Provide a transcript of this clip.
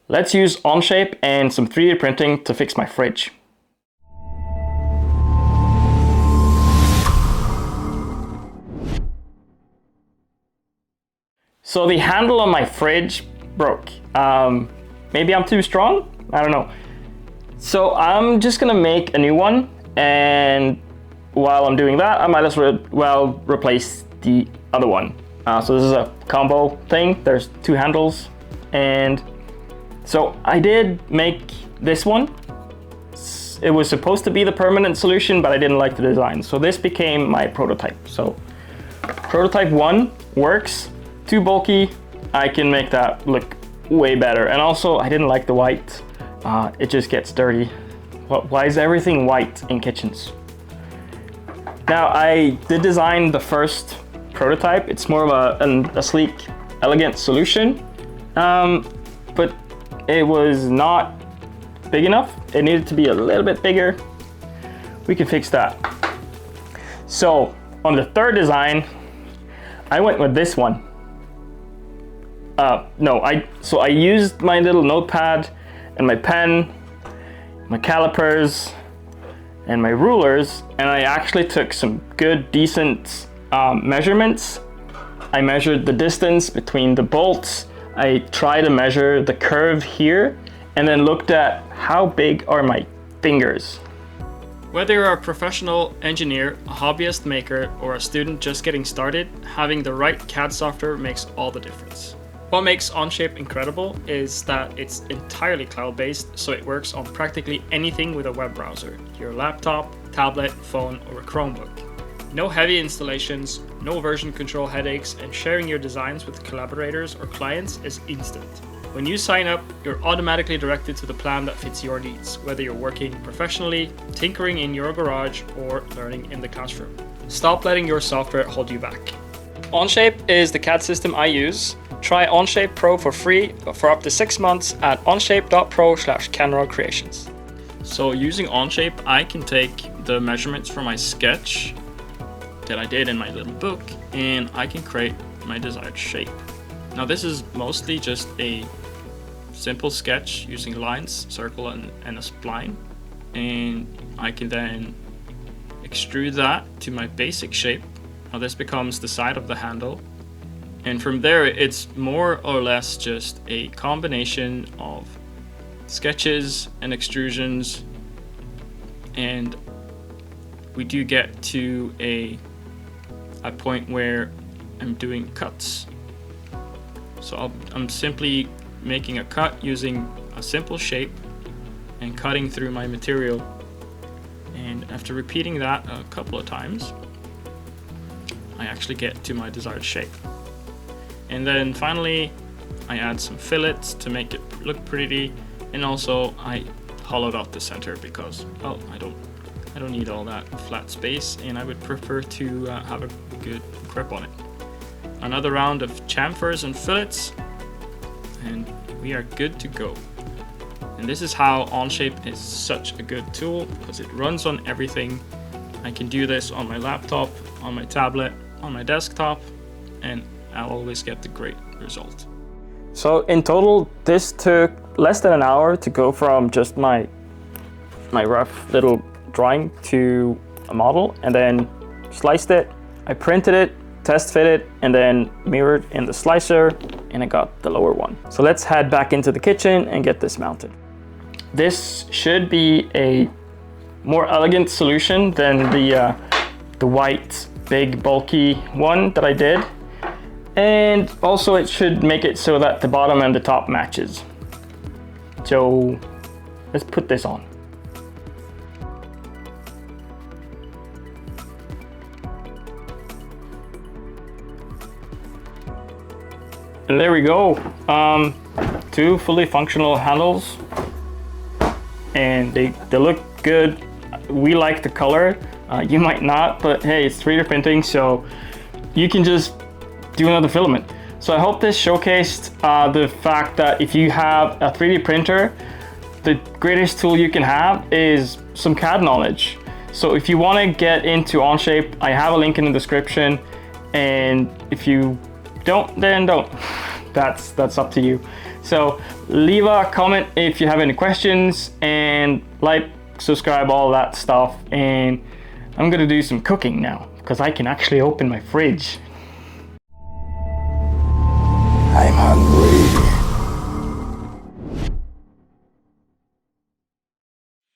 Let's use onshape and some 3D printing to fix my fridge. So the handle on my fridge broke. Maybe I'm too strong? I don't know. So I'm just gonna make a new one, and while I'm doing that, I might as well replace the other one. So this is a combo thing. There's two handles, and so I did make this one. It was supposed to be the permanent solution, but I didn't like the design. So this became my prototype. So prototype 1 works. Too bulky, I can make that look way better. And also, I didn't like the white. It just gets dirty. Why is everything white in kitchens? Now, I did design the first prototype. It's more of a sleek, elegant solution, but it was not big enough. It needed to be a little bit bigger. We can fix that. So on the third design, I went with this one. So I used my little notepad and my pen, my calipers, and my rulers, and I actually took some good, decent measurements. I measured the distance between the bolts. I tried to measure the curve here, and then looked at how big are my fingers. Whether you're a professional engineer, a hobbyist maker, or a student just getting started, having the right CAD software makes all the difference. What makes onshape incredible is that it's entirely cloud-based, so it works on practically anything with a web browser, your laptop, tablet, phone, or a Chromebook. No heavy installations, no version control headaches, and sharing your designs with collaborators or clients is instant. When you sign up, you're automatically directed to the plan that fits your needs, whether you're working professionally, tinkering in your garage, or learning in the classroom. Stop letting your software hold you back. Onshape is the CAD system I use. Try Onshape Pro for free for up to 6 months at onshape.pro/CanRodCreations. So using Onshape, I can take the measurements from my sketch that I did in my little book, and I can create my desired shape. Now this is mostly just a simple sketch using lines, circle, and a spline. And I can then extrude that to my basic shape. Now this becomes the side of the handle. And from there, it's more or less just a combination of sketches and extrusions. And we do get to a point where I'm doing cuts. So I'm simply making a cut using a simple shape and cutting through my material. And after repeating that a couple of times, I actually get to my desired shape. And then finally, I add some fillets to make it look pretty, and also I hollowed out the center because, well, I don't need all that flat space, and I would prefer to have a good grip on it. Another round of chamfers and fillets, and we are good to go. And this is how Onshape is such a good tool, because it runs on everything. I can do this on my laptop, on my tablet, on my desktop, and I'll always get the great result. So in total, this took less than an hour to go from just my rough little drawing to a model, and then sliced it. I printed it, test fit it, and then mirrored in the slicer, and I got the lower one. So let's head back into the kitchen and get this mounted. This should be a more elegant solution than the white, big, bulky one that I did. And also it should make it so that the bottom and the top matches. So let's put this on. And there we go. Two fully functional handles, and they look good. We like the color. You might not, but hey, it's 3D printing, so you can just do another filament. So I hope this showcased the fact that if you have a 3D printer, the greatest tool you can have is some CAD knowledge. So if you want to get into Onshape, I have a link in the description, and if you don't, then don't that's up to you. So leave a comment if you have any questions, and like, subscribe, all that stuff. And I'm gonna do some cooking now because I can actually open my fridge.